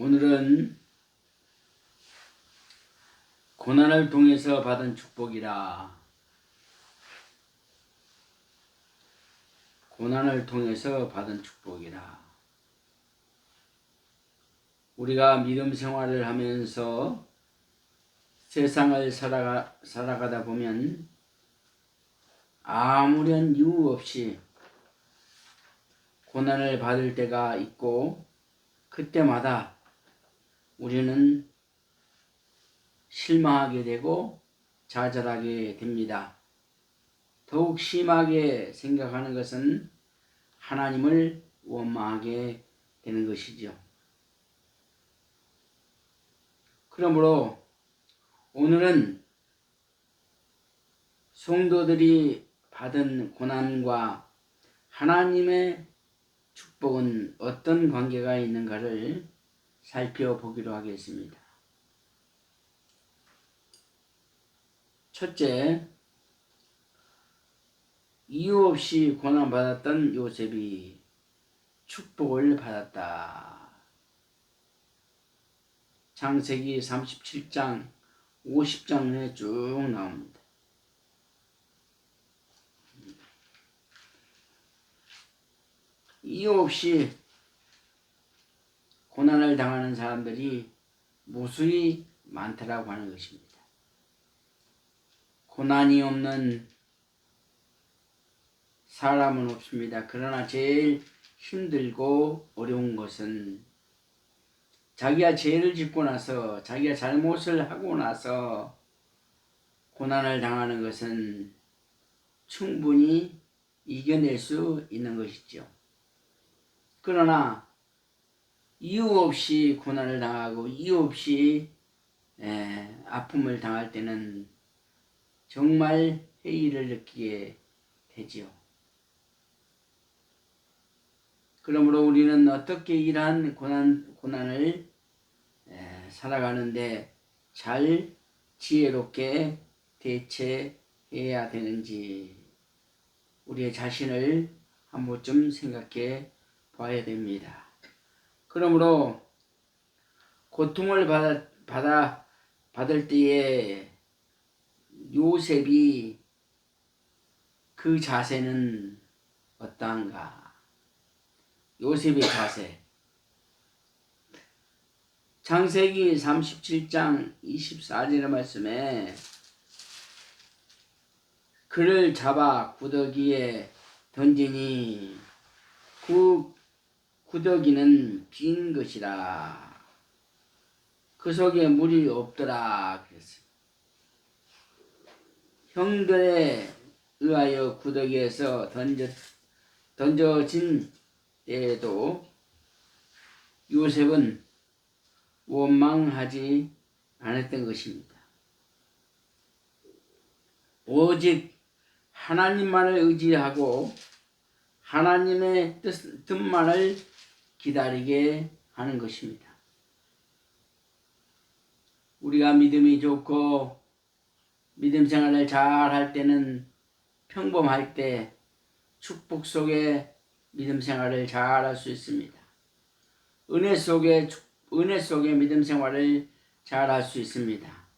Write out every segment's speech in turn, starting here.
오늘은 고난을 통해서 받은 축복이라. 고난을 통해서 받은 축복이라. 우리가 믿음 생활을 하면서 세상을 살아가다 보면 아무런 이유 없이 고난을 받을 때가 있고, 그때마다 우리는 실망하게 되고 좌절하게 됩니다. 더욱 심하게 생각하는 것은 하나님을 원망하게 되는 것이죠. 그러므로 오늘은 성도들이 받은 고난과 하나님의 축복은 어떤 관계가 있는가를 살펴보기로 하겠습니다. 첫째, 이유 없이 고난받았던 요셉이 축복을 받았다. 창세기 37장 50장에 쭉 나옵니다. 이유 없이 고난을 당하는 사람들이 무수히 많다라고 하는 것입니다. 고난이 없는 사람은 없습니다. 그러나 제일 힘들고 어려운 것은 자기가 죄를 짓고 나서, 자기가 잘못을 하고 나서 고난을 당하는 것은 충분히 이겨낼 수 있는 것이죠. 그러나 이유 없이 고난을 당하고 이유 없이 아픔을 당할 때는 정말 회의를 느끼게 되지요. 그러므로 우리는 어떻게 이러한 고난을 살아가는데 잘 지혜롭게 대처해야 되는지 우리의 자신을 한 번쯤 생각해 봐야 됩니다. 그러므로 고통을 받을 때에 요셉이 그 자세는 어떠한가? 요셉의 자세. 창세기 37장 24절의 말씀에 그를 잡아 구더기에 던지니 그 구더기는 빈 것이라. 그 속에 물이 없더라. 그랬어요. 형들에 의하여 구더기에서 던져진 때에도 요셉은 원망하지 않았던 것입니다. 오직 하나님만을 의지하고 하나님의 뜻만을 기다리게 하는 것입니다. 우리가 믿음이 좋고 믿음 생활을 잘 할 때는, 평범할 때 축복 속에 믿음 생활을 잘 할 수 있습니다. 은혜 속에 믿음 생활을 잘 할 수 있습니다.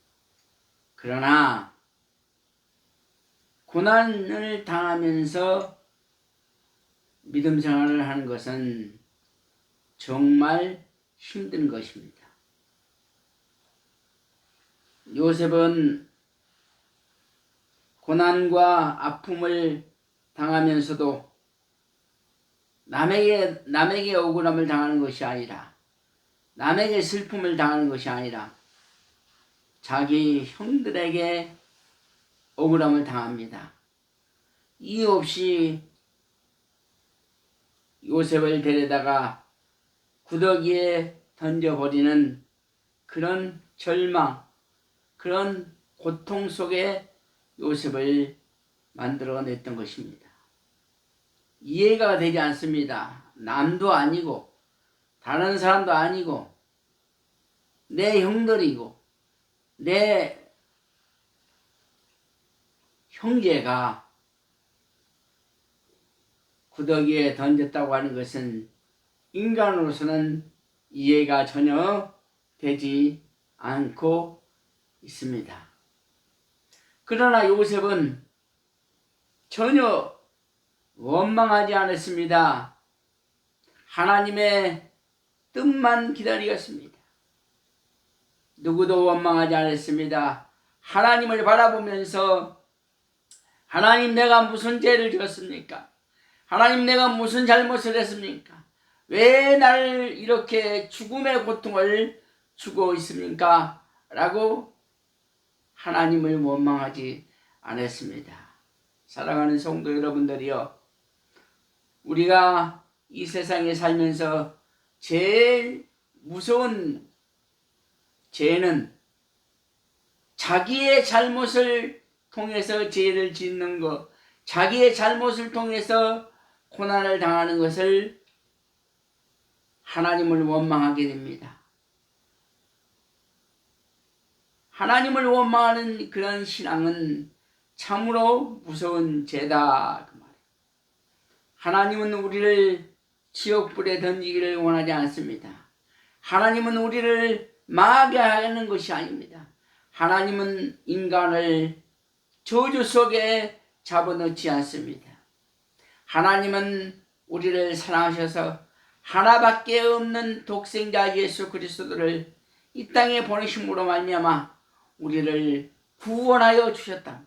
그러나 고난을 당하면서 믿음 생활을 하는 것은 정말 힘든 것입니다. 요셉은 고난과 아픔을 당하면서도 남에게 억울함을 당하는 것이 아니라, 남에게 슬픔을 당하는 것이 아니라 자기 형들에게 억울함을 당합니다. 이유 없이 요셉을 데려다가 구더기에 던져버리는 그런 절망, 그런 고통 속에 요셉을 만들어냈던 것입니다. 이해가 되지 않습니다. 남도 아니고 다른 사람도 아니고 내 형들이고 내 형제가 구더기에 던졌다고 하는 것은 인간으로서는 이해가 전혀 되지 않고 있습니다. 그러나 요셉은 전혀 원망하지 않았습니다. 하나님의 뜻만 기다리었습니다. 누구도 원망하지 않았습니다. 하나님을 바라보면서 하나님, 내가 무슨 죄를 지었습니까? 하나님, 내가 무슨 잘못을 했습니까? 왜 나를 이렇게 죽음의 고통을 주고 있습니까? 라고 하나님을 원망하지 않았습니다. 사랑하는 성도 여러분들이여, 우리가 이 세상에 살면서 제일 무서운 죄는 자기의 잘못을 통해서 죄를 짓는 것, 자기의 잘못을 통해서 고난을 당하는 것을 하나님을 원망하게 됩니다. 하나님을 원망하는 그런 신앙은 참으로 무서운 죄다 그 말이에요. 하나님은 우리를 지옥불에 던지기를 원하지 않습니다. 하나님은 우리를 망하게 하는 것이 아닙니다. 하나님은 인간을 저주 속에 잡아넣지 않습니다. 하나님은 우리를 사랑하셔서 하나밖에 없는 독생자 예수 그리스도를 이 땅에 보내심으로 말미암아 우리를 구원하여 주셨다.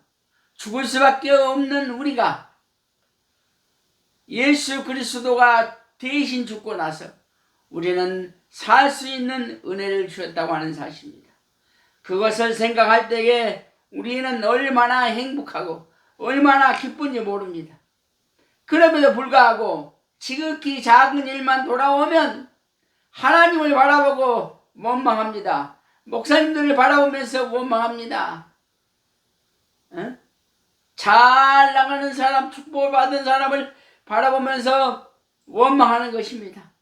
죽을 수밖에 없는 우리가 예수 그리스도가 대신 죽고 나서 우리는 살 수 있는 은혜를 주셨다고 하는 사실입니다. 그것을 생각할 때에 우리는 얼마나 행복하고 얼마나 기쁜지 모릅니다. 그럼에도 불구하고 지극히 작은 일만 돌아오면 하나님을 바라보고 원망합니다. 목사님들을 바라보면서 원망합니다. 잘 나가는 사람, 축복을 받은 사람을 바라보면서 원망하는 것입니다.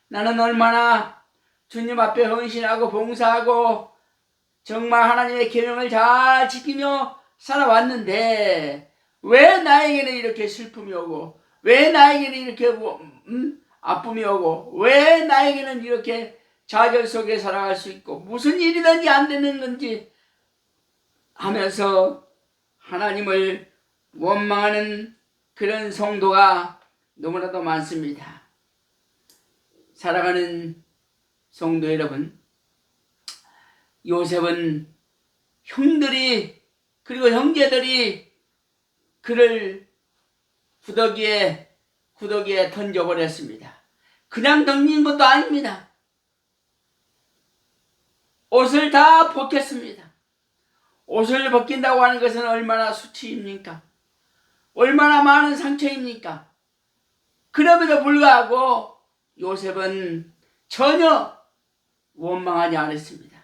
나는 얼마나 주님 앞에 헌신하고 봉사하고 정말 하나님의 계명을 잘 지키며 살아왔는데 왜 나에게는 이렇게 슬픔이 오고, 왜 나에게는 이렇게 아픔이 오고, 왜 나에게는 이렇게 좌절 속에 살아갈 수 있고 무슨 일이든지 안 되는 건지 하면서 하나님을 원망하는 그런 성도가 너무나도 많습니다. 사랑하는 성도 여러분, 요셉은 형들이 그리고 형제들이 그를 구더기에 던져버렸습니다. 그냥 던진 것도 아닙니다. 옷을 다 벗겼습니다. 옷을 벗긴다고 하는 것은 얼마나 수치입니까? 얼마나 많은 상처입니까? 그럼에도 불구하고 요셉은 전혀 원망하지 않았습니다.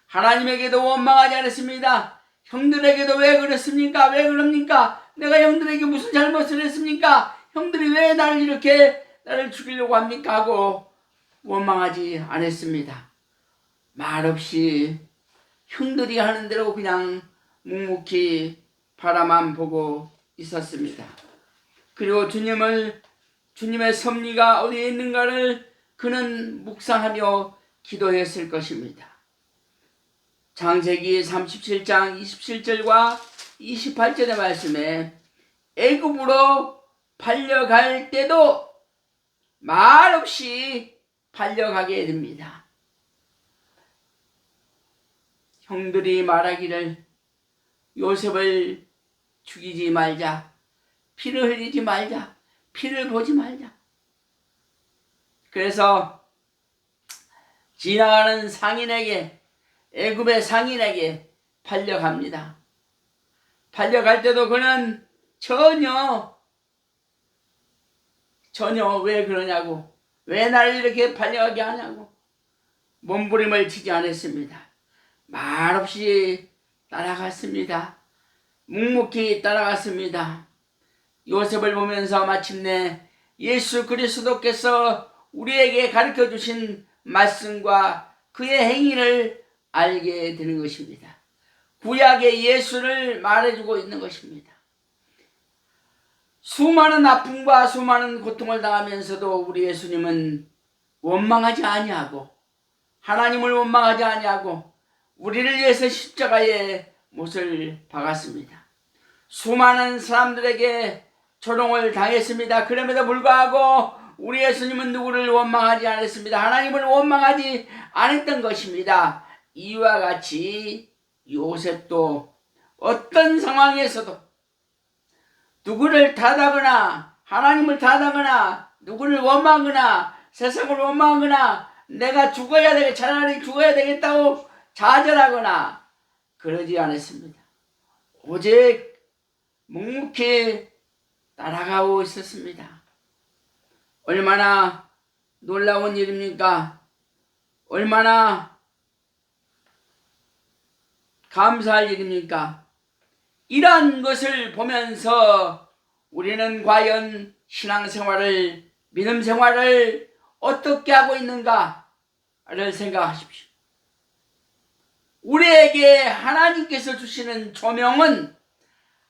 하나님에게도 원망하지 않았습니다. 형들에게도 왜 그렇습니까? 왜 그럽니까? 내가 형들에게 무슨 잘못을 했습니까? 형들이 왜 나를 죽이려고 합니까? 하고 원망하지 않았습니다. 말없이 형들이 하는 대로 그냥 묵묵히 바라만 보고 있었습니다. 그리고 주님의 섭리가 어디에 있는가를 그는 묵상하며 기도했을 것입니다. 창세기 37장 27절과 28절의 말씀에 애굽으로 팔려갈 때도 말없이 팔려가게 됩니다. 형들이 말하기를 요셉을 죽이지 말자, 피를 흘리지 말자, 피를 보지 말자. 그래서 지나가는 상인에게, 애굽의 상인에게 팔려갑니다. 팔려갈 때도 그는 전혀 왜 그러냐고, 왜 나를 이렇게 팔려가게 하냐고 몸부림을 치지 않았습니다. 말없이 따라갔습니다. 묵묵히 따라갔습니다. 요셉을 보면서 마침내 예수 그리스도께서 우리에게 가르쳐 주신 말씀과 그의 행위를 알게 되는 것입니다. 구약의 예수를 말해주고 있는 것입니다. 수많은 아픔과 수많은 고통을 당하면서도 우리 예수님은 원망하지 아니하고 하나님을 원망하지 아니하고 우리를 위해서 십자가에 못을 박았습니다. 수많은 사람들에게 조롱을 당했습니다. 그럼에도 불구하고 우리 예수님은 누구를 원망하지 않았습니다. 하나님을 원망하지 않았던 것입니다. 이와 같이 요셉도 어떤 상황에서도 누구를 탓하거나 하나님을 탓하거나 누구를 원망하거나 세상을 원망하거나 내가 죽어야 되겠 차라리 죽어야 되겠다고 좌절하거나 그러지 않았습니다. 오직 묵묵히 따라가고 있었습니다. 얼마나 놀라운 일입니까? 얼마나 감사할 일입니까? 이러한 것을 보면서 우리는 과연 신앙생활을, 믿음생활을 어떻게 하고 있는가를 생각하십시오. 우리에게 하나님께서 주시는 조명은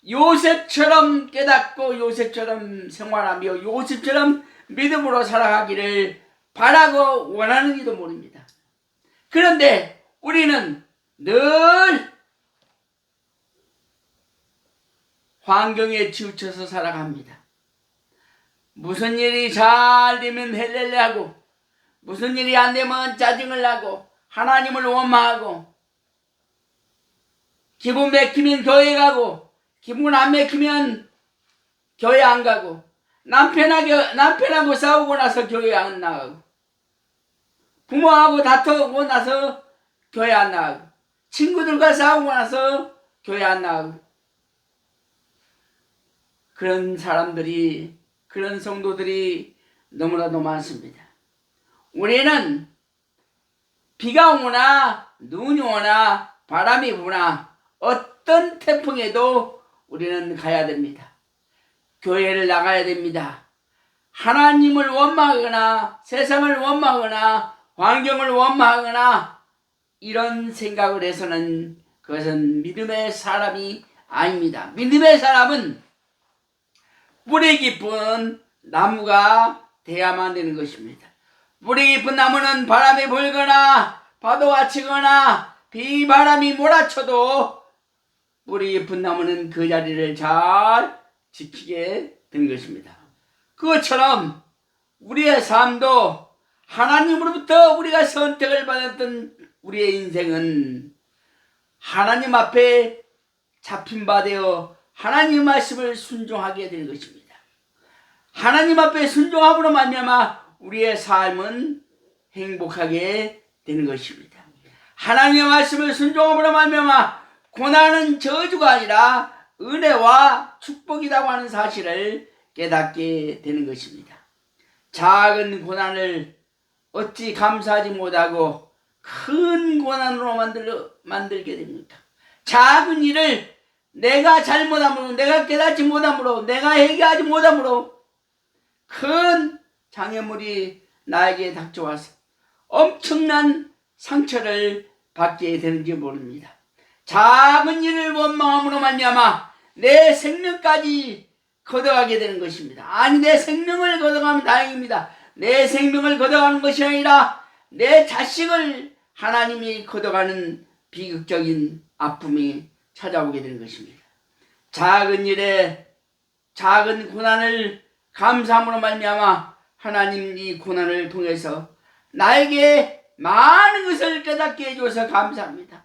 요셉처럼 깨닫고 요셉처럼 생활하며 요셉처럼 믿음으로 살아가기를 바라고 원하는지도 모릅니다. 그런데 우리는 늘 환경에 치우쳐서 살아갑니다. 무슨 일이 잘 되면 헬렐레 하고 무슨 일이 안 되면 짜증을 나고 하나님을 원망하고 기분 맥히면 교회 가고 기분 안 맥히면 교회 안 가고 남편하고 싸우고 나서 교회 안 나가고 부모하고 다투고 나서 교회 안 나가고 친구들과 싸우고 나서 교회 안 나가고 그런 사람들이 그런 성도들이 너무나도 많습니다. 우리는 비가 오거나 눈이 오나 바람이 부나 어떤 태풍에도 우리는 가야 됩니다. 교회를 나가야 됩니다. 하나님을 원망하거나 세상을 원망하거나 환경을 원망하거나 이런 생각을 해서는 그것은 믿음의 사람이 아닙니다. 믿음의 사람은 뿌리 깊은 나무가 돼야만 되는 것입니다. 뿌리 깊은 나무는 바람이 불거나 파도가 치거나 비바람이 몰아쳐도 뿌리 깊은 나무는 그 자리를 잘 지키게 된 것입니다. 그것처럼 우리의 삶도 하나님으로부터 우리가 선택을 받았던 우리의 인생은 하나님 앞에 잡힌 바 되어 하나님 말씀을 순종하게 되는 것입니다. 하나님 앞에 순종함으로 말미암아 우리의 삶은 행복하게 되는 것입니다. 하나님의 말씀을 순종함으로 말미암아 고난은 저주가 아니라 은혜와 축복이라고 하는 사실을 깨닫게 되는 것입니다. 작은 고난을 어찌 감사하지 못하고 큰 고난으로 만들게 됩니까? 작은 일을 내가 잘못함으로, 내가 깨닫지 못함으로, 내가 해결하지 못함으로 큰 장애물이 나에게 닥쳐와서 엄청난 상처를 받게 되는지 모릅니다. 작은 일을 원망함으로 말미암아 내 생명까지 걷어가게 되는 것입니다. 아니, 내 생명을 걷어가면 다행입니다. 내 생명을 걷어가는 것이 아니라 내 자식을 하나님이 걷어가는 비극적인 아픔이 찾아오게 되는 것입니다. 작은 일에 작은 고난을 감사함으로 말미암아 하나님 이 고난을 통해서 나에게 많은 것을 깨닫게 해줘서 감사합니다.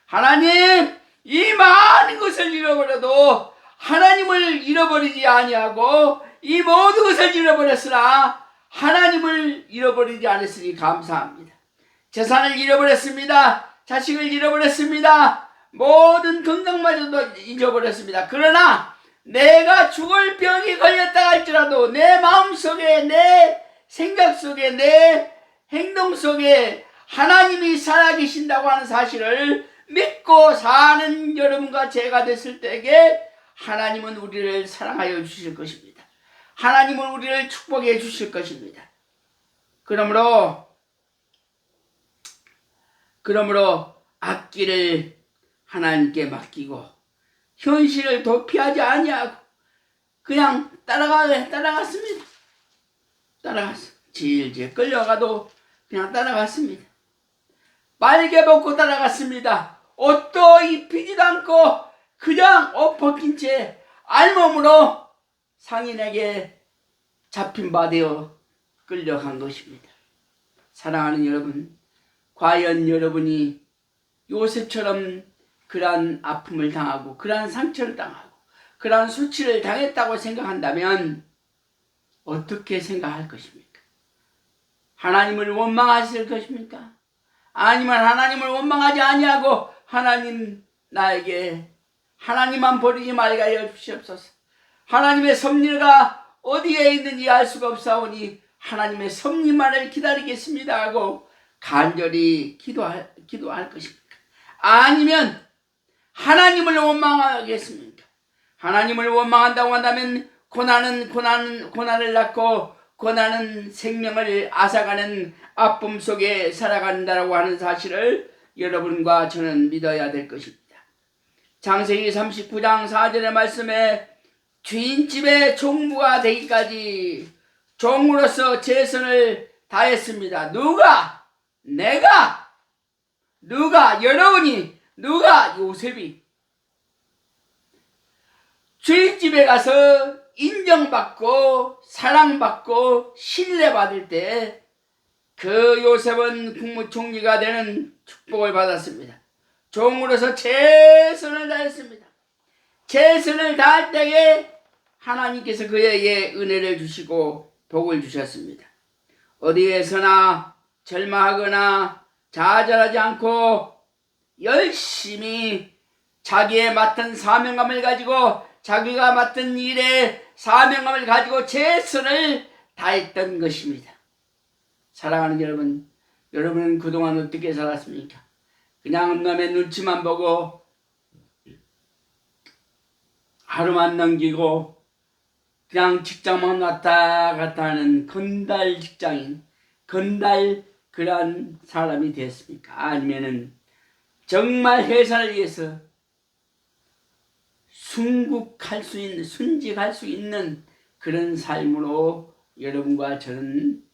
하나님, 이 많은 것을 잃어버려도 하나님을 잃어버리지 아니하고 이 모든 것을 잃어버렸으나 하나님을 잃어버리지 않았으니 감사합니다. 재산을 잃어버렸습니다. 자식을 잃어버렸습니다. 모든 건강마저도 잊어버렸습니다. 그러나 내가 죽을 병이 걸렸다 할지라도 내 마음속에, 내 생각 속에, 내 행동 속에 하나님이 살아계신다고 하는 사실을 믿고 사는 여러분과 제가 됐을 때에 하나님은 우리를 사랑하여 주실 것입니다. 하나님은 우리를 축복해 주실 것입니다. 그러므로 앞길을 하나님께 맡기고 현실을 도피하지 아니하고 그냥 따라갔습니다. 질질 끌려가도 그냥 따라갔습니다. 빨개 벗고 따라갔습니다. 옷도 입히지도 않고 그냥 옷 벗긴 채 알몸으로 상인에게 잡힌 바 되어 끌려간 것입니다. 사랑하는 여러분, 과연 여러분이 요셉처럼 그러한 아픔을 당하고 그러한 상처를 당하고 그러한 수치를 당했다고 생각한다면 어떻게 생각할 것입니까? 하나님을 원망하실 것입니까? 아니면 하나님을 원망하지 아니하고 하나님 나에게 하나님만 버리지 말게 하여 주시옵소서. 하나님의 섭리가 어디에 있는지 알 수가 없사오니 하나님의 섭리만을 기다리겠습니다 하고 간절히 기도할 것입니까? 아니면 하나님을 원망하겠습니까? 하나님을 원망한다고 한다면 고난을 낳고 고난은 생명을 앗아가는 아픔 속에 살아간다고 하는 사실을 여러분과 저는 믿어야 될 것입니다. 창세기 39장 4절의 말씀에 주인집의 종부가 되기까지 종으로서 최선을 다했습니다. 누가? 내가? 누가? 여러분이? 누가? 요셉이 주인집에 가서 인정받고 사랑받고 신뢰받을 때 그 요셉은 국무총리가 되는 축복을 받았습니다. 종으로서 최선을 다했습니다. 최선을 다할 때에 하나님께서 그에게 은혜를 주시고 복을 주셨습니다. 어디에서나 절망하거나 좌절하지 않고 열심히 자기의 맡은 사명감을 가지고 자기가 맡은 일에 사명감을 가지고 최선을 다했던 것입니다. 사랑하는 여러분, 여러분은 그동안 어떻게 살았습니까? 그냥 남의 눈치만 보고 하루만 넘기고 그냥 직장만 왔다 갔다 하는 건달 직장인, 건달 그러한 사람이 됐습니까? 아니면은 정말 회사를 위해서 순직할 수 있는 그런 삶으로 여러분과 저는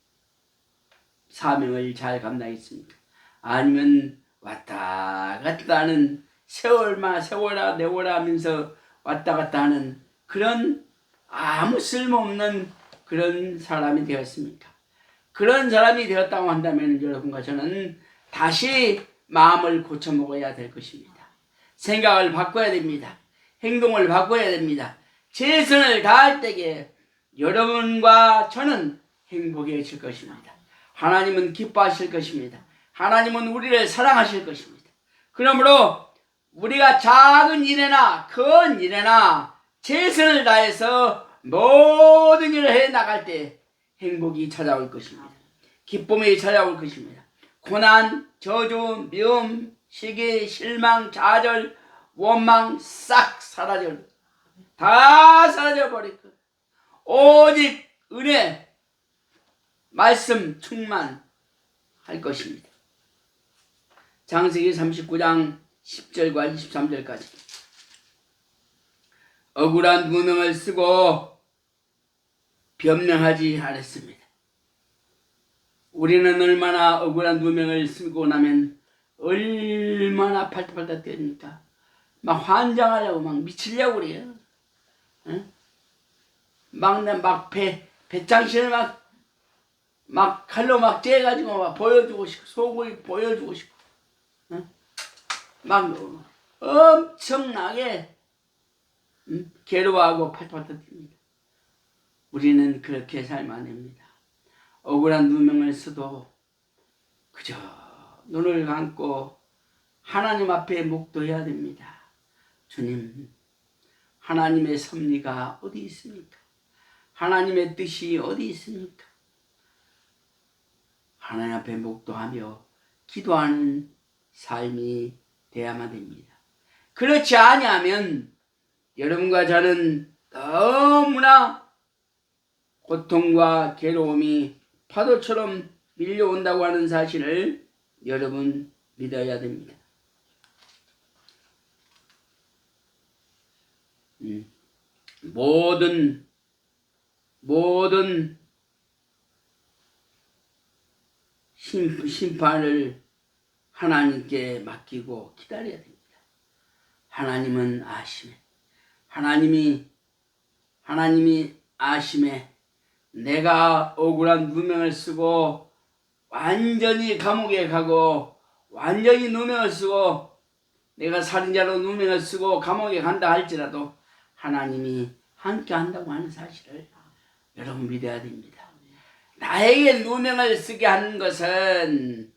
사명을 잘 감당했습니까? 아니면 왔다 갔다 하는 세월아 내월아 하면서 왔다 갔다 하는 그런 아무 쓸모없는 그런 사람이 되었습니까? 그런 사람이 되었다고 한다면 여러분과 저는 다시 마음을 고쳐 먹어야 될 것입니다. 생각을 바꿔야 됩니다. 행동을 바꿔야 됩니다. 최선을 다할 때에 여러분과 저는 행복해질 것입니다. 하나님은 기뻐하실 것입니다. 하나님은 우리를 사랑하실 것입니다. 그러므로 우리가 작은 일에나 큰 일에나 최선을 다해서 모든 일을 해나갈 때 행복이 찾아올 것입니다. 기쁨이 찾아올 것입니다. 고난, 저주, 미움, 시기, 실망, 좌절, 원망 싹 다 사라져 버릴 것. 오직 은혜, 말씀 충만할 것입니다. 창세기 39장 10절과 23절까지 억울한 누명을 쓰고 변명하지 않았습니다. 우리는 얼마나 억울한 누명을 쓰고 나면 얼마나 팔딱팔딱 뛰니까 막 환장하려고 막 미치려고 그래요. 응? 막 배짱신을 막 칼로 막 째가지고 막 보여주고 싶고 속을 보여주고 싶고 응? 막 엄청나게 괴로워하고 팔딱팔딱 뜁니다. 우리는 그렇게 살면 안 됩니다. 억울한 누명을 써도 그저 눈을 감고 하나님 앞에 묵도해야 됩니다. 주님, 하나님의 섭리가 어디 있습니까? 하나님의 뜻이 어디 있습니까? 하나님 앞에 묵도하며 기도하는 삶이 되어야만 됩니다. 그렇지 아니하면 여러분과 저는 너무나 고통과 괴로움이 파도처럼 밀려온다고 하는 사실을 여러분 믿어야 됩니다. 모든 심판을 하나님께 맡기고 기다려야 됩니다. 하나님은 아심에, 하나님이 아심에 내가 억울한 누명을 쓰고 완전히 감옥에 가고 완전히 누명을 쓰고 내가 살인자로 누명을 쓰고 감옥에 간다 할지라도 하나님이 함께 한다고 하는 사실을 여러분 믿어야 됩니다. 나에게 누명을 쓰게 하는 것은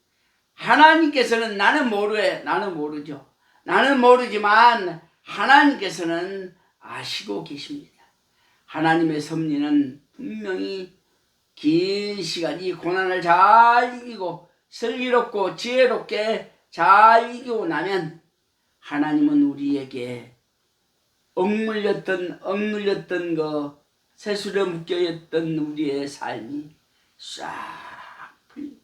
하나님께서는 나는 모르죠. 나는 모르지만 하나님께서는 아시고 계십니다. 하나님의 섭리는 분명히 긴 시간 이 고난을 잘 이기고 슬기롭고 지혜롭게 잘 이기고 나면 하나님은 우리에게 억눌렸던 거 세술에 묶여있던 우리의 삶이 싹 풀리고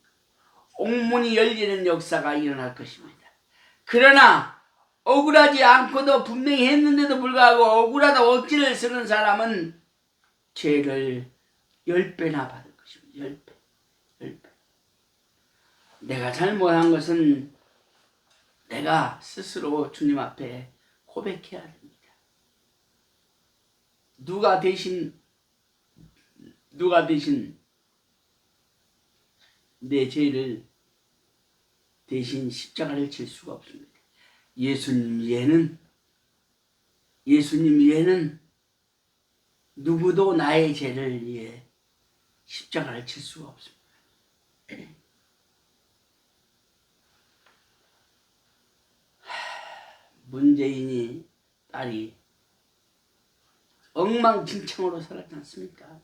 옥문이 열리는 역사가 일어날 것입니다. 그러나 억울하지 않고도 분명히 했는데도 불구하고 억울하다 억지를 쓰는 사람은 죄를 10배나 받을 것입니다. 10배. 내가 잘못한 것은 내가 스스로 주님 앞에 고백해야 됩니다. 누가 대신 내 죄를 대신 십자가를 질 수가 없습니다. 예수님 외에는 누구도 나의 죄를 위해 십자가를 칠 수가 없습니다. 문재인이 딸이 엉망진창으로 살았지 않습니까?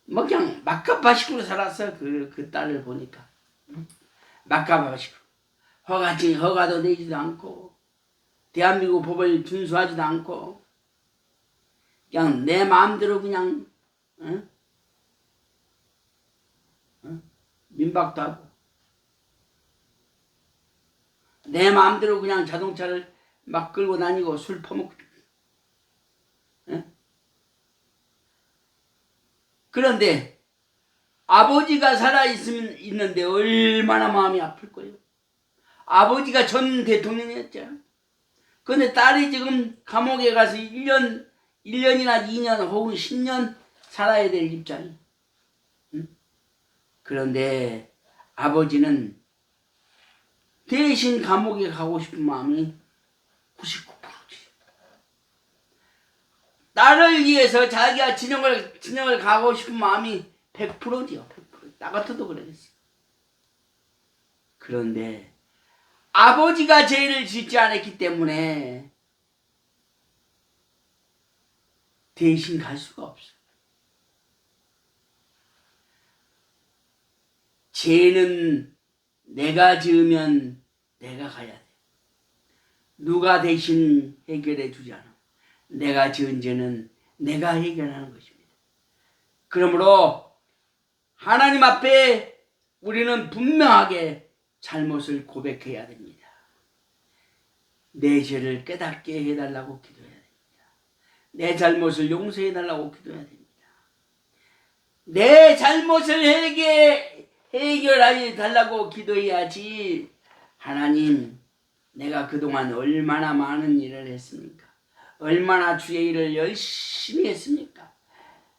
뭐 그냥 막가바식으로 살았어. 그 딸을 보니까 막가바식으로 허가도 내지도 않고 대한민국 법을 준수하지도 않고 그냥 내 마음대로 그냥 민박도 하고 내 마음대로 그냥 자동차를 막 끌고 다니고 술 퍼먹고 그런데 아버지가 살아있는데 얼마나 마음이 아플 거예요. 아버지가 전 대통령이었죠. 그런데 딸이 지금 감옥에 가서 1년이나 2년 혹은 10년 살아야 될 입장이. 그런데 아버지는 대신 감옥에 가고 싶은 마음이 99%지. 딸을 위해서 자기가 진영을 가고 싶은 마음이 100%지요. 100%. 나 같아도 그러겠어. 그런데 아버지가 죄를 짓지 않았기 때문에 대신 갈 수가 없어. 죄는 내가 지으면 내가 가야 돼. 누가 대신 해결해 주지 않아. 내가 지은 죄는 내가 해결하는 것입니다. 그러므로 하나님 앞에 우리는 분명하게 잘못을 고백해야 됩니다. 내 죄를 깨닫게 해달라고 기도해야 됩니다. 내 잘못을 용서해달라고 기도해야 됩니다. 내 잘못을 해결해 달라고 기도해야지. 하나님, 내가 그동안 얼마나 많은 일을 했습니까? 얼마나 주의 일을 열심히 했습니까?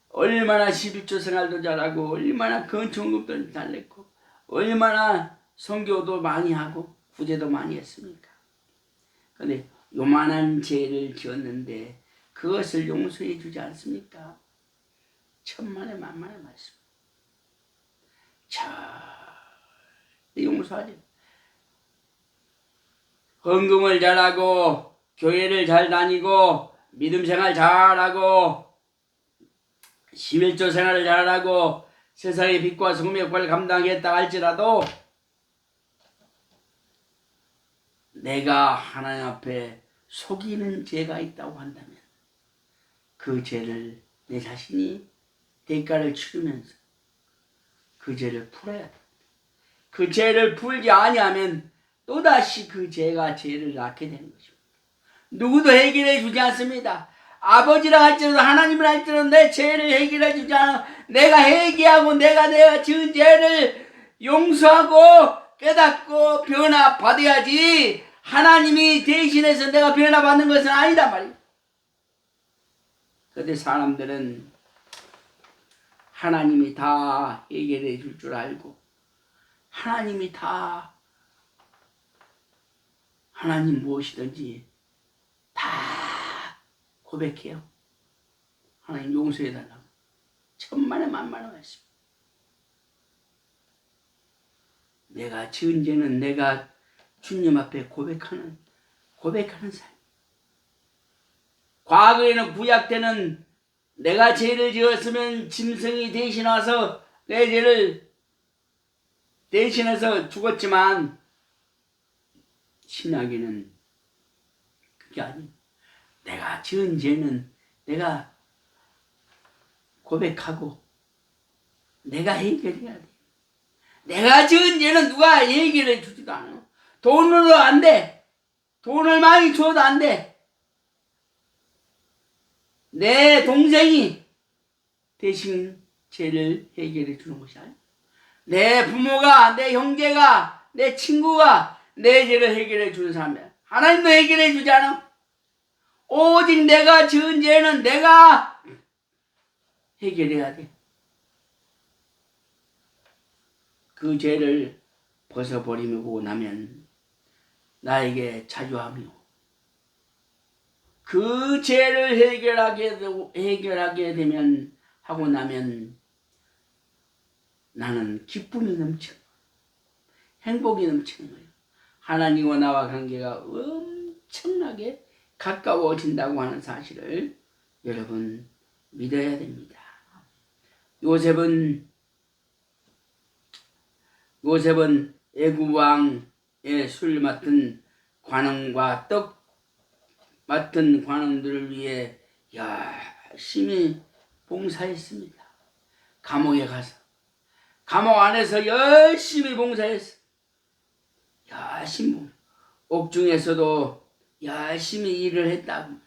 얼마나 11조 생활도 잘하고 얼마나 건축금도 잘 냈고 얼마나 선교도 많이 하고 구제도 많이 했습니까? 그런데 요만한 죄를 지었는데 그것을 용서해 주지 않습니까? 천만의 만만의 말씀. 절대 용서하지. 헌금을 잘하고 교회를 잘 다니고 믿음 생활 잘하고 11조 생활을 잘하고 세상의 빛과 소금의 역할을 감당했다 할지라도 내가 하나님 앞에 속이는 죄가 있다고 한다면 그 죄를 내 자신이 대가를 치르면서 그 죄를 풀어야 돼. 그 죄를 풀지 아니하면 또다시 그 죄가 죄를 낳게 되는 것입니다. 누구도 해결해 주지 않습니다. 아버지라 할지라도 하나님을 할지라도 내 죄를 해결해 주지 않아. 내가 회개하고 내가 지은 죄를 용서하고 깨닫고 변화받아야지 하나님이 대신해서 내가 변화받는 것은 아니다 말이야. 그런데 사람들은 하나님이 다 해결해 줄 줄 알고 하나님이 다 하나님 무엇이든지 다 고백해요. 하나님 용서해달라고. 천만에 만만에 말씀. 내가 지은 죄는 내가 주님 앞에 고백하는 삶. 과거에는 구약 때는 내가 죄를 지었으면 짐승이 대신 와서 내 죄를 대신해서 죽었지만 신약에는 그게 아니에요. 내가 지은 죄는 내가 고백하고 내가 해결해야 돼. 내가 지은 죄는 누가 해결해 주지도 않아요. 돈으로 안 돼. 돈을 많이 줘도 안 돼. 내 동생이 대신 죄를 해결해 주는 것이 아니야. 내 부모가, 내 형제가, 내 친구가 내 죄를 해결해 주는 사람이야. 하나님도 해결해 주지 않아. 오직 내가 지은 죄는 내가 해결해야 돼. 그 죄를 벗어버리고 나면 나에게 자유함이요. 그 죄를 해결하게 되면 하고 나면 나는 기쁨이 넘치는 거예요. 행복이 넘치는 거예요. 하나님과 나와 관계가 엄청나게 가까워진다고 하는 사실을 여러분 믿어야 됩니다. 요셉은 애굽 왕의 술 맡은 관원과 떡 맡은 관원들을 위해 열심히 봉사했습니다. 감옥에 가서 감옥 안에서 열심히 봉사했어. 열심히 옥중에서도 열심히 일을 했다고.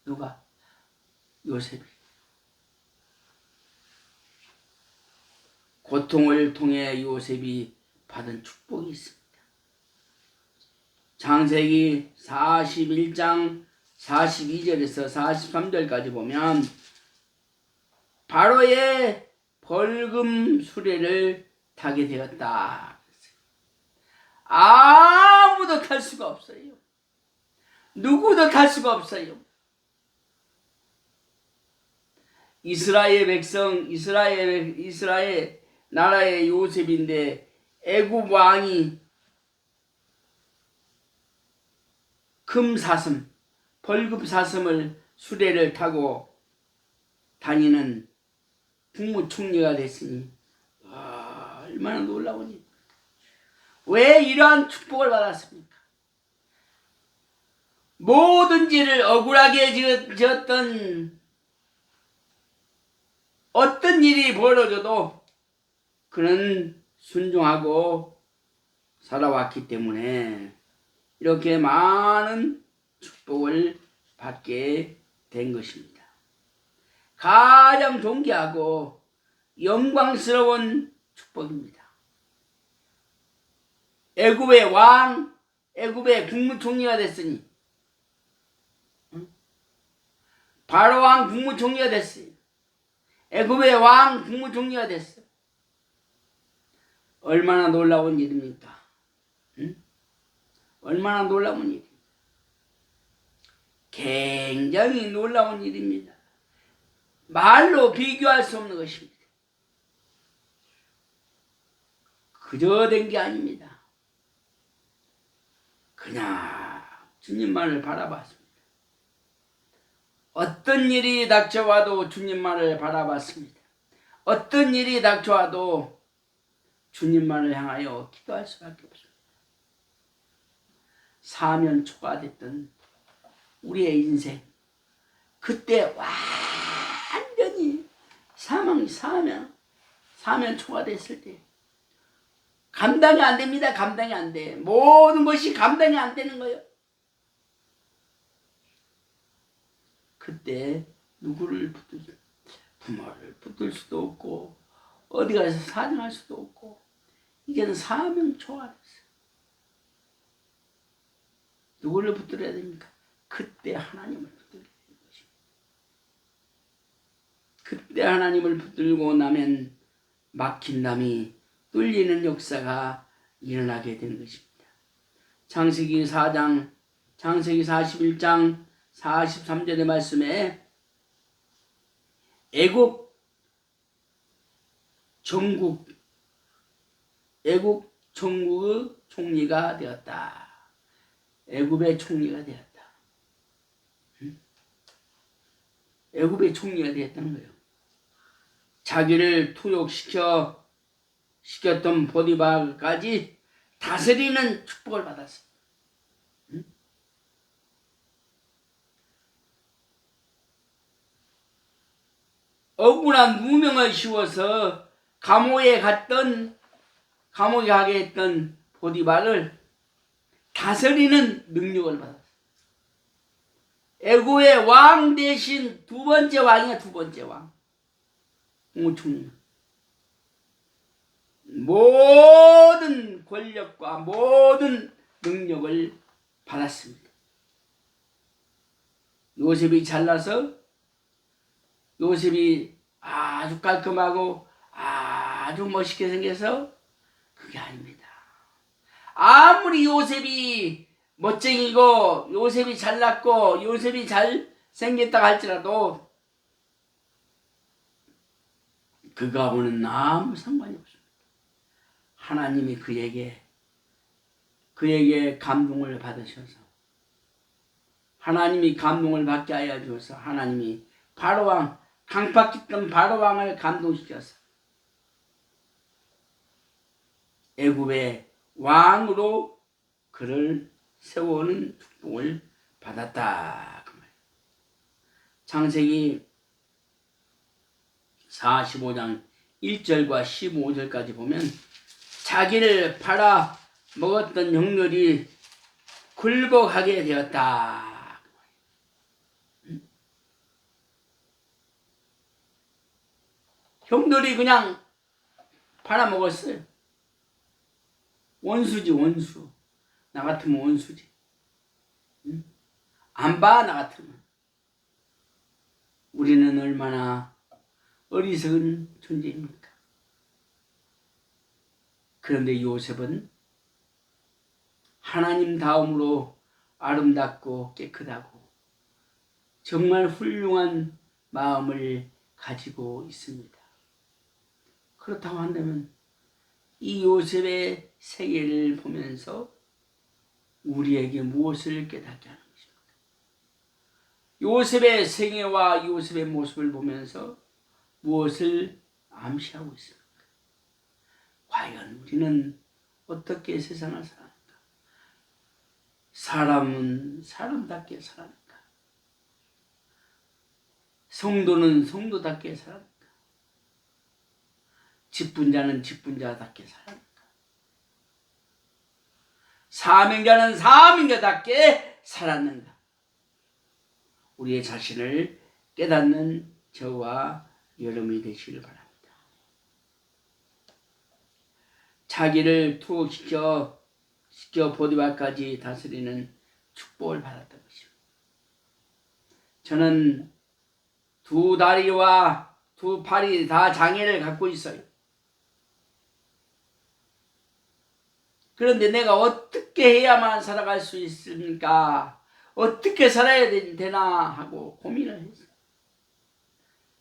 누가? 요셉이. 고통을 통해 요셉이 받은 축복이 있습니다. 창세기 41장 42절에서 43절까지 보면 바로의 벌금 수레를 타게 되었다. 아무도 탈 수가 없어요. 누구도 탈 수가 없어요. 이스라엘 백성, 이스라엘 나라의 요셉인데 애굽 왕이 금사슴, 벌금사슴을 수레를 타고 다니는 국무총리가 됐으니 얼마나 놀라우니. 왜 이러한 축복을 받았습니까? 모든 죄를 억울하게 지었던 어떤 일이 벌어져도 그는 순종하고 살아왔기 때문에 이렇게 많은 축복을 받게 된 것입니다. 가장 존귀하고 영광스러운 축복입니다. 애굽의 왕, 애굽의 국무총리가 됐으니, 바로 왕 국무총리가 됐어요. 애굽의 왕 국무총리가 됐어. 얼마나 놀라운 일입니까? 얼마나 놀라운 일입니다. 굉장히 놀라운 일입니다. 말로 비교할 수 없는 것입니다. 그저 된 게 아닙니다. 그냥 주님만을 바라봤습니다. 어떤 일이 닥쳐와도 주님만을 바라봤습니다. 어떤 일이 닥쳐와도 주님만을 향하여 기도할 수밖에 없습니다. 사면초가 됐던 우리의 인생, 그때 완전히 사면초가 됐을 때 감당이 안 됩니다. 감당이 안 돼. 모든 것이 감당이 안 되는 거예요. 그때 누구를 부모를 붙들 수도 없고 어디 가서 사정할 수도 없고 이제는 사명 초월했어. 누구를 붙들어야 됩니까? 그때 하나님을 붙들어야 되는 것입니다. 그때 하나님을 붙들고 나면 막힌 담이 뚫리는 역사가 일어나게 되는 것입니다. 창세기 4장, 창세기 41장 43절의 말씀에 애국 전국의 총리가 되었다. 애굽의 총리가 되었다. 애굽의 총리가 되었다는 거예요. 자기를 투욕시켰던 보디발까지 다스리는 축복을 받았습니다. 억울한 누명을 씌워서 감옥에 가게 했던 보디발을 다스리는 능력을 받았어요. 애굽의 왕 대신 두 번째 왕이야. 두 번째 왕. 총리. 모든 권력과 모든 능력을 받았습니다. 요셉이 잘나서 요셉이 아주 깔끔하고 아주 멋있게 생겨서 그게 아닙니다. 아무리 요셉이 멋쟁이고 요셉이 잘났고 요셉이 잘생겼다 할지라도 그거하고는 아무 상관이 없습니다. 하나님이 그에게 감동을 받으셔서 하나님이 감동을 받게 하여 주어서 하나님이 바로왕 강팍했던 바로왕을 감동시켜서 애굽의 왕으로 그를 세우는 축복을 받았다. 그 말이에요. 창세기 45장 1절과 15절까지 보면 자기를 팔아 먹었던 형들이 굴복하게 되었다. 형들이 그냥 팔아먹었어요. 원수지 원수. 나 같으면 원수지. 안 봐 나 같으면. 우리는 얼마나 어리석은 존재입니까? 그런데 요셉은 하나님 다음으로 아름답고 깨끗하고 정말 훌륭한 마음을 가지고 있습니다. 그렇다고 한다면 이 요셉의 세계를 보면서 우리에게 무엇을 깨닫게 하는 것입니까? 요셉의 생애와 요셉의 모습을 보면서 무엇을 암시하고 있습니까? 과연 우리는 어떻게 세상을 살아갈까? 사람은 사람답게 살아갈까? 성도는 성도답게 살아갈까? 직분자는 직분자답게 살아갈까? 사명자는 사명자답게 살았는가? 우리의 자신을 깨닫는 저와 여러분이 되시길 바랍니다. 자기를 투옥시켜 보디발까지 다스리는 축복을 받았던 것입니다. 저는 두 다리와 두 팔이 다 장애를 갖고 있어요. 그런데 내가 어떻게 해야만 살아갈 수 있습니까? 어떻게 살아야 되나 하고 고민을 했어요.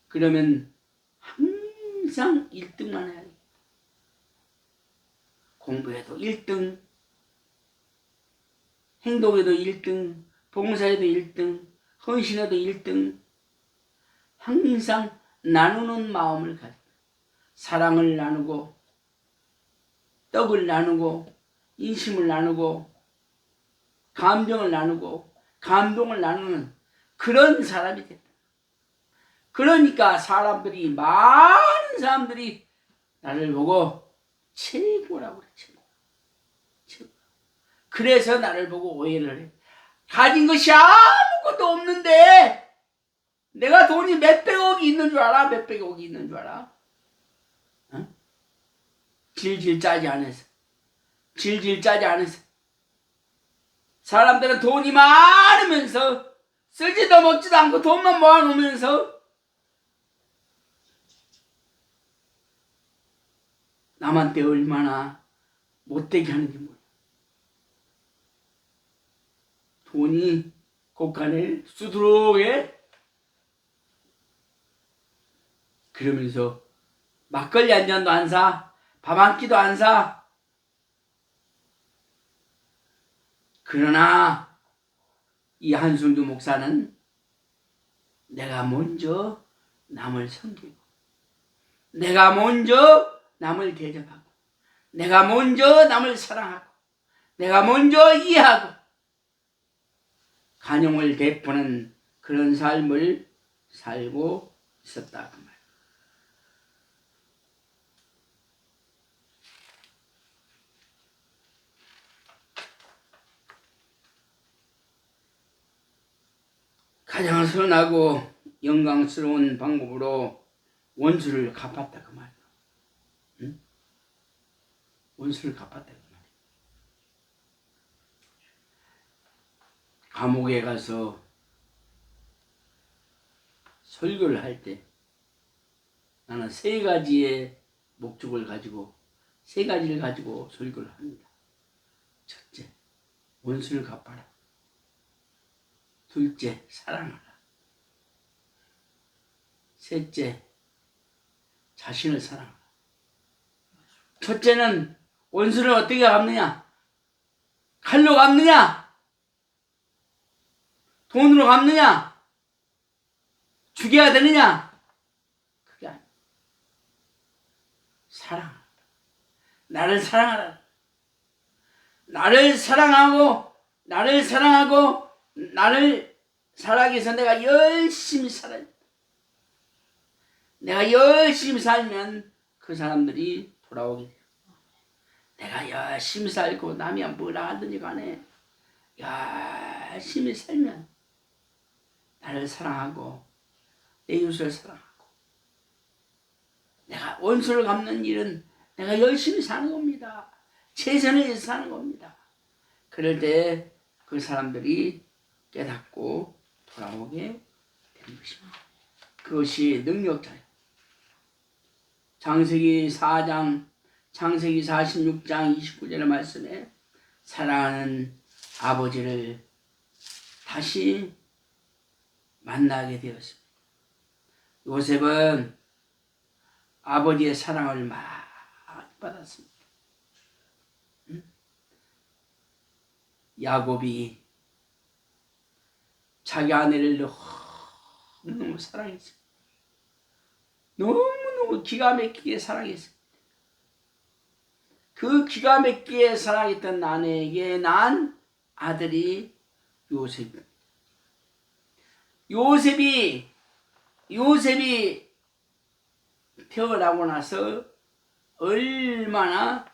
그러면 항상 1등만 해야 돼요. 공부에도 1등, 행동에도 1등, 봉사에도 1등, 헌신에도 1등. 항상 나누는 마음을 가지고 사랑을 나누고 떡을 나누고 인심을 나누고 감정을 나누고 감동을 나누는 그런 사람이 됐다. 그러니까 많은 사람들이 나를 보고 최고라고 그래. 최고. 그래서 나를 보고 오해를 해. 가진 것이 아무것도 없는데 내가 돈이 몇백억이 있는 줄 알아? 몇백억이 있는 줄 알아? 어? 질질 짜지 않아서. 질질 짜지 않아서. 사람들은 돈이 많으면서 쓰지도 먹지도 않고 돈만 모아놓으면서 남한테 얼마나 못되게 하는지 몰라. 돈이 곳간에 수두룩해. 그러면서 막걸리 한 잔도 안 사. 밥 한 끼도 안 사. 그러나 이 한순두 목사는 내가 먼저 남을 섬기고, 내가 먼저 남을 대접하고, 내가 먼저 남을 사랑하고, 내가 먼저 이해하고 간용을 베푸는 그런 삶을 살고 있었다 그 말. 가장 선하고 영광스러운 방법으로 원수를 갚았다 그 말. 응? 원수를 갚았다 그 말. 감옥에 가서 설교를 할 때 나는 세 가지의 목적을 가지고, 세 가지를 가지고 설교를 합니다. 첫째, 원수를 갚아라. 둘째, 사랑하라. 셋째, 자신을 사랑하라. 첫째는 원수를 어떻게 갚느냐? 칼로 갚느냐? 돈으로 갚느냐? 죽여야 되느냐? 그게 아니야. 사랑하라. 나를 사랑하라. 나를 사랑하고 나를 살아가기 위해서 내가 열심히 살아야 돼. 내가 열심히 살면 그 사람들이 돌아오게 돼요. 내가 열심히 살고 남이 뭐라 하든지 간에 열심히 살면 나를 사랑하고 내 이웃을 사랑하고, 내가 원수를 갚는 일은 내가 열심히 사는 겁니다. 최선을 해서 사는 겁니다. 그럴 때 그 사람들이 깨닫고 돌아오게 되는 것입니다. 그것이 능력자예요. 창세기 4장, 창세기 46장 29절의 말씀에 사랑하는 아버지를 다시 만나게 되었습니다. 요셉은 아버지의 사랑을 많이 받았습니다. 야곱이 자기 아내를 너무 사랑했습니다. 너무너무 기가 막히게 사랑했습니다. 그 기가 막히게 사랑했던 아내에게 난 아들이 요셉입니다. 요셉이 태어나고 나서 얼마나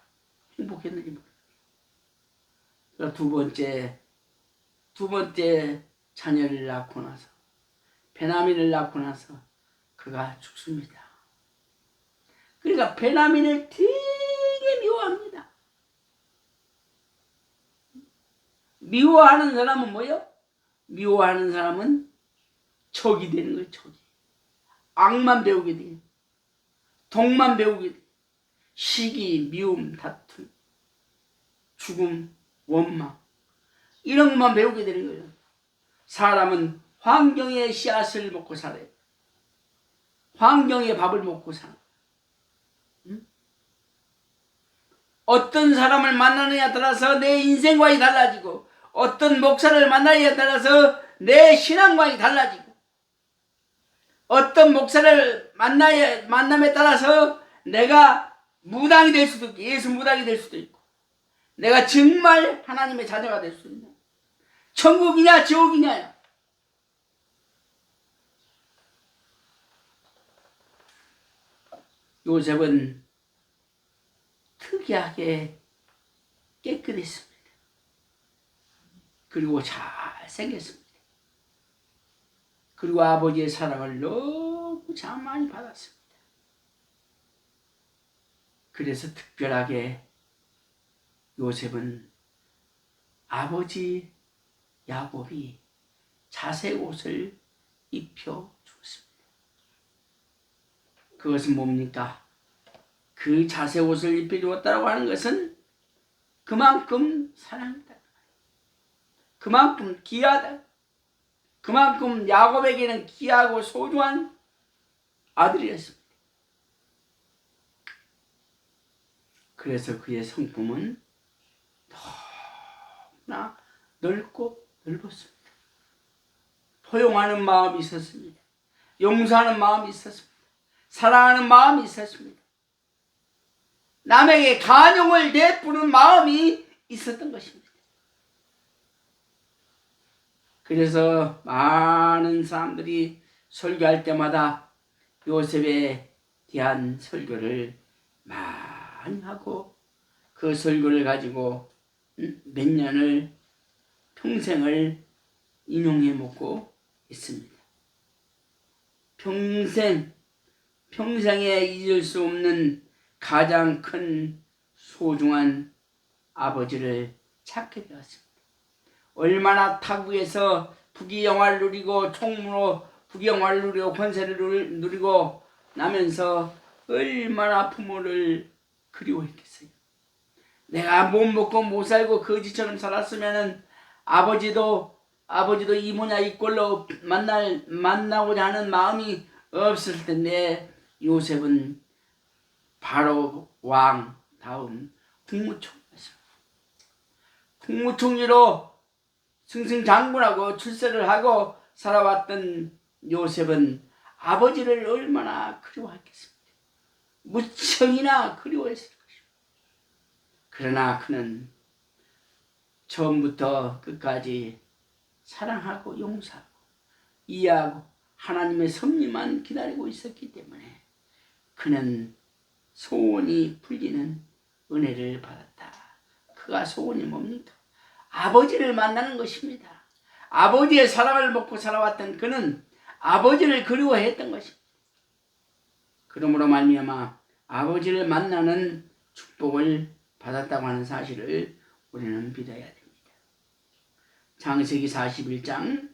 행복했는지 모릅니다. 두 번째 자녀를 낳고 나서, 베냐민을 낳고 나서 그가 죽습니다. 그러니까 베냐민을 되게 미워합니다. 미워하는 사람은 뭐예요? 미워하는 사람은 적이 되는 거예요. 적이. 악만 배우게 돼요. 독만 배우게 돼요. 시기, 미움, 다툼, 죽음, 원망, 이런 것만 배우게 되는 거예요. 사람은 환경의 씨앗을 먹고 살아요. 환경의 밥을 먹고 살아요. 어떤 사람을 만나느냐에 따라서 내 인생관이 달라지고, 어떤 목사를 만나느냐에 따라서 내 신앙관이 달라지고, 어떤 목사를 만남에 따라서 내가 무당이 될 수도 있고, 예수 무당이 될 수도 있고, 내가 정말 하나님의 자녀가 될 수 있는, 천국이냐 지옥이냐. 요셉은 특이하게 깨끗했습니다. 그리고 잘생겼습니다. 그리고 아버지의 사랑을 너무 참 많이 받았습니다. 그래서 특별하게 요셉은 아버지 야곱이 자색 옷을 입혀 주었습니다. 그것은 뭡니까? 그 자색 옷을 입혀 주었다고 하는 것은 그만큼 사랑한다. 그만큼 귀하다. 그만큼 야곱에게는 귀하고 소중한 아들이었습니다. 그래서 그의 성품은 너무나 넓고 넓었습니다. 포용하는 마음이 있었습니다. 용서하는 마음이 있었습니다. 사랑하는 마음이 있었습니다. 남에게 간용을 베푸는 마음이 있었던 것입니다. 그래서 많은 사람들이 설교할 때마다 요셉에 대한 설교를 많이 하고 그 설교를 가지고 몇 년을 평생을 인용해 먹고 있습니다. 평생에 잊을 수 없는 가장 큰 소중한 아버지를 찾게 되었습니다. 얼마나 타국에서 부귀영화를 누리고 총무로 부귀영화를 누리고 권세를 누리고 나면서 얼마나 부모를 그리워했겠어요. 내가 못 먹고 못 살고 거지처럼 살았으면은 아버지도 이 모냐 이 꼴로 만나고자 하는 마음이 없을 텐데 요셉은 바로 왕 다음 국무총리였어요. 국무총리로 승승장구하고 출세를 하고 살아왔던 요셉은 아버지를 얼마나 그리워했겠습니까? 무척이나 그리워했을 것입니다. 그러나 그는 처음부터 끝까지 사랑하고 용서하고 이해하고 하나님의 섭리만 기다리고 있었기 때문에 그는 소원이 풀리는 은혜를 받았다. 그가 소원이 뭡니까? 아버지를 만나는 것입니다. 아버지의 사랑을 먹고 살아왔던 그는 아버지를 그리워했던 것입니다. 그러므로 말미암아 아버지를 만나는 축복을 받았다고 하는 사실을 우리는 믿어야 됩니다. 창세기 41장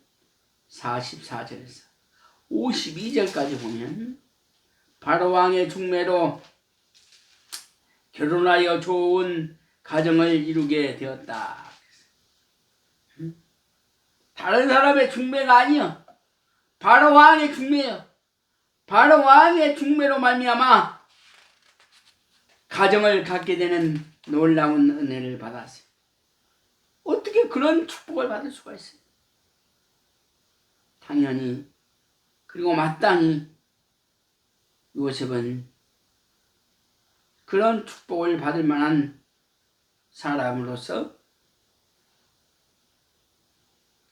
44절에서 52절까지 보면 바로왕의 중매로 결혼하여 좋은 가정을 이루게 되었다. 다른 사람의 중매가 아니요. 바로왕의 중매요. 바로왕의 중매로 말미암아 가정을 갖게 되는 놀라운 은혜를 받았어요. 어떻게 그런 축복을 받을 수가 있어요? 당연히 그리고 마땅히 요셉은 그런 축복을 받을 만한 사람으로서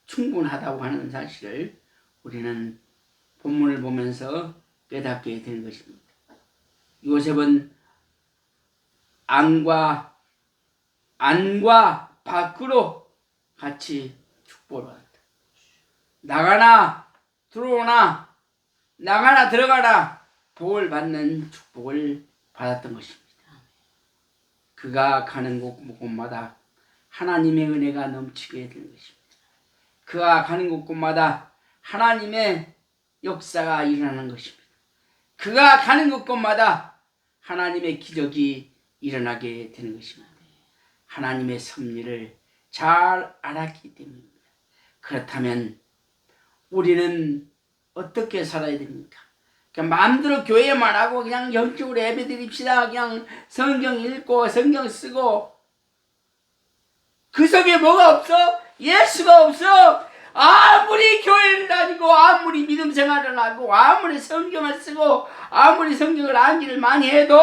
충분하다고 하는 사실을 우리는 본문을 보면서 깨닫게 되는 것입니다. 요셉은 안과 밖으로 같이 축복을 받았다. 나가나 들어오나 나가나 들어가나 복을 받는 축복을 받았던 것입니다. 그가 가는 곳마다 하나님의 은혜가 넘치게 되는 것입니다. 그가 가는 곳마다 하나님의 역사가 일어나는 것입니다. 그가 가는 곳마다 하나님의 기적이 일어나게 되는 것입니다. 하나님의 섭리를 잘 알았기 때문입니다. 그렇다면 우리는 어떻게 살아야 됩니까? 그냥 마음대로 교회만 하고 그냥 영적으로 예배드립시다. 그냥 성경 읽고 성경 쓰고 그 속에 뭐가 없어? 예수가 없어. 아무리 교회를 다니고 아무리 믿음 생활을 하고 아무리 성경을 쓰고 아무리 성경을 암기를 많이 해도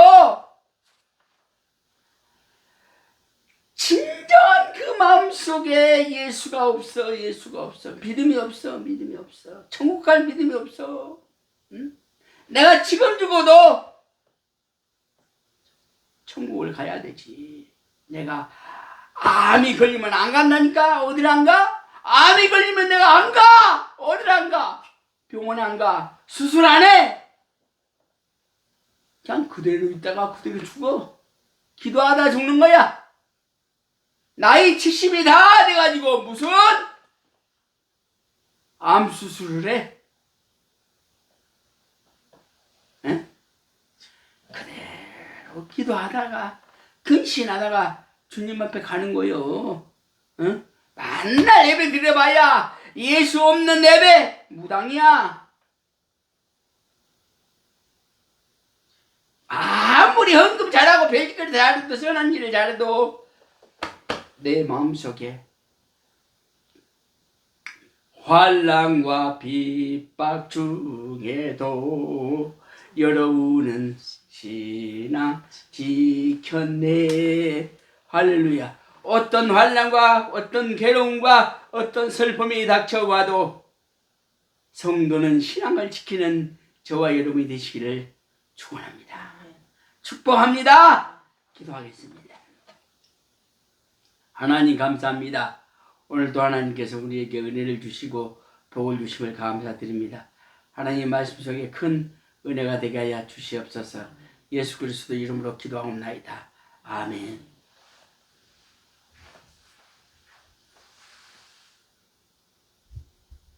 진정한 그 마음속에 예수가 없어. 믿음이 없어. 천국 갈 믿음이 없어. 응? 내가 지금 죽어도 천국을 가야 되지. 내가 암이 걸리면 안 간다니까. 어딜 안 가? 암이 걸리면 내가 안 가. 어딜 안 가? 병원에 안 가. 수술 안 해. 그냥 그대로 있다가 그대로 죽어. 기도하다 죽는 거야. 나이 70이 다 돼가지고 무슨 암 수술을 해? 에? 그대로 기도하다가 근신하다가 주님 앞에 가는 거요. 응? 맨날 예배 드려봐야 예수 없는 예배 무당이야. 아무리 헌금 잘하고 별짓거리 잘해도 선한 일을 잘해도 내 마음속에 환난과 핍박 중에도 여러분은 신앙 지켰네. 할렐루야. 어떤 환난과 어떤 괴로움과 어떤 슬픔이 닥쳐와도 성도는 신앙을 지키는 저와 여러분이 되시기를 축원합니다. 축복합니다. 기도하겠습니다. 하나님 감사합니다. 오늘도 하나님께서 우리에게 은혜를 주시고 복을 주심을 감사드립니다. 하나님 말씀 속에 큰 은혜가 되게 하여 주시옵소서. 예수 그리스도 이름으로 기도하옵나이다. 아멘.